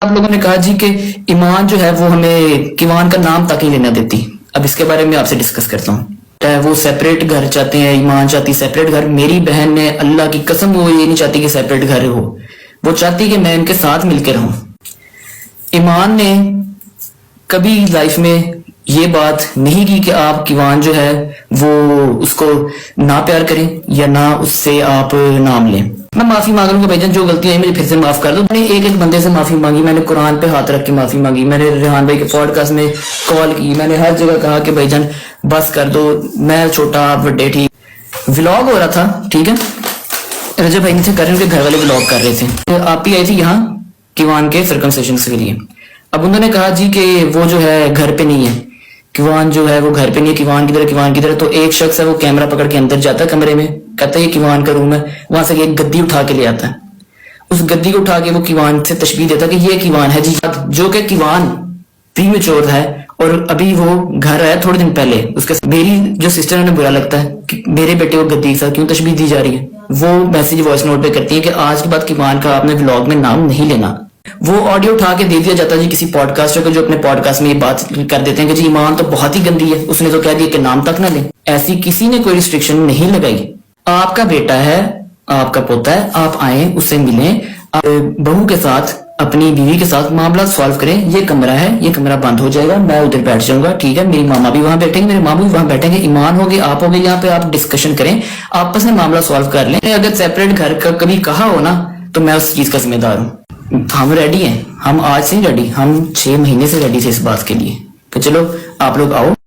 آپ لوگوں نے کہا جی کہ ایمان جو ہے وہ ہمیں کیوان کا نام تک نہیں لینا دیتی. اب اس کے بارے میں آپ سے ڈسکس کرتا ہوں. وہ سیپریٹ گھر چاہتے ہیں, ایمان چاہتی سیپریٹ گھر. میری بہن نے اللہ کی قسم وہ یہ نہیں چاہتی کہ سیپریٹ گھر ہو, وہ چاہتی کہ میں ان کے ساتھ مل کے رہوں. ایمان نے کبھی لائف میں یہ بات نہیں کی کہ آپ کیوان جو ہے وہ اس کو نہ پیار کریں یا نہ اس سے آپ نام لیں. میں معافی مانگ لوں گا بھائی جان, جو غلطی ہے مجھے پھر سے معاف کر دو. میں نے ایک بندے سے معافی مانگی, میں نے قرآن پہ ہاتھ رکھ کے معافی مانگی, میں نے ریحان بھائی کے پوڈ کاسٹ میں کال کی, میں نے ہر جگہ کہا کہ بھائی جان بس کر دو, میں چھوٹا آپ بڑے. ٹھیک, ولاگ ہو رہا تھا, ٹھیک ہے, رجب بھائی سے کر رہے, ان کے گھر والے ولاگ کر رہے تھے. آپ ہی آئی تھی یہاں کیوان کے سرکمسیشن کے لیے. اب انہوں نے کہا جی کہ وہ جو ہے گھر پہ نہیں ہے, کیوان جو ہے وہ گھر پہ نہیں ہے, کیوان کی طرح کیوان کی طرح. تو ایک شخص ہے وہ کیمرہ پکڑ کے اندر جاتا ہے کمرے میں, کہتا ہے یہ کیوان کا روم ہے, وہاں سے ایک گدی اٹھا کے لے آتا ہے. اس گدی کو اٹھا کے وہ کیوان سے تشبیہ دیتا ہے کہ یہ کیوان ہے جی, جو کہ کیوان پری میچور ہے اور ابھی وہ گھر آیا تھوڑے دن پہلے. اس کے میری جو سسٹر ہے انہیں برا لگتا ہے کہ میرے بیٹے کو گدی کے ساتھ کیوں تشبیہ دی جا رہی ہے. وہ میسج وائس نوٹ پہ کرتی ہے کہ آج کے بعد کیوان کا آپ نے ولاگ میں نام نہیں لینا. وہ آڈیو اٹھا کے دے دیا جاتا ہے جی کسی پوڈ کاسٹر کو, جو اپنے پوڈ کاسٹ میں یہ بات کر دیتے ہیں کہ جی ایمان تو بہت ہی گندی ہے, اس نے تو کہہ دیا کہ نام تک نہ لیں. ایسی کسی نے کوئی ریسٹرکشن نہیں لگائی. آپ کا بیٹا ہے, آپ کا پوتا ہے, آپ آئیں اس سے ملیں, آپ بہو کے ساتھ اپنی بیوی کے ساتھ معاملہ سالو کریں. یہ کمرہ ہے, یہ کمرہ بند ہو جائے گا, میں ادھر بیٹھ جاؤں گا, ٹھیک ہے, میری ماما بھی وہاں بیٹھیں گے, میرے ماموں بھی وہاں بیٹھیں گے, ایمان ہوگے, آپ ہوگے, یہاں پہ آپ ڈسکشن کریں, آپس میں معاملہ سالو کر لیں. اگر سیپریٹ گھر کا کبھی کہا ہو نا تو میں اس چیز کا ذمہ دار ہوں. ہم ریڈی ہیں, ہم آج سے ہی ریڈی, ہم 6 مہینے سے ریڈی تھے اس بات کے لیے کہ چلو آپ لوگ آؤ.